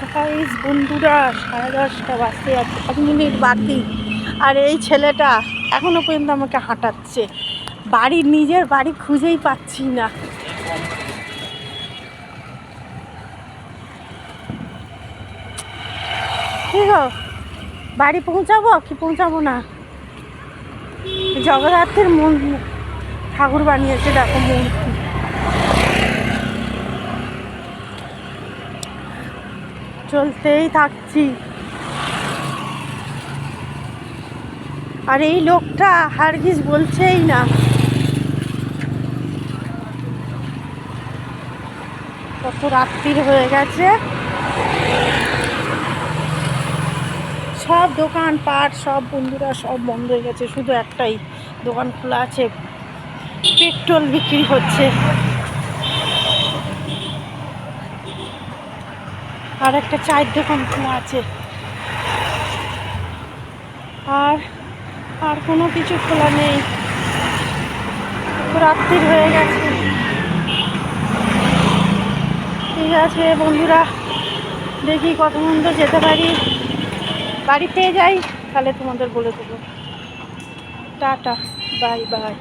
Guys বন্ধুরা, 10:30 বাজতে যাচ্ছে, 1 মিনিট বাকি। আর এই ছেলেটা এখনো পর্যন্ত আমাকে হাঁটাচ্ছে। নিজের বাড়ি খুঁজেই পাচ্ছি না। কি গো, বাড়ি পৌঁছাবো কি পৌঁছাবো না? জগদ্ধাত্রীর ঠাকুর বানিয়েছে, দেখো মূর্তি। চলতেই থাকছি। আর এই লোকটা হারগিজ বলছেই না। কত রাত্রির হয়ে গেছে, সব দোকান পাট সব বন্ধুরা সব বন্ধ হয়ে গেছে, শুধু একটাই দোকান খোলা আছে, পেট্রোল বিক্রি হচ্ছে। আর একটা চায়ের দোকান খোলা আছে, আর আর কোনো কিছু খোলা নেই। রাত্রির হয়ে গেছে। ঠিক আছে বন্ধুরা, দেখি কত মন্দ যেতে পারি। বাড়ি পেয়ে যাই তাহলে তোমাদের বলে দেবো। Tata, bye bye.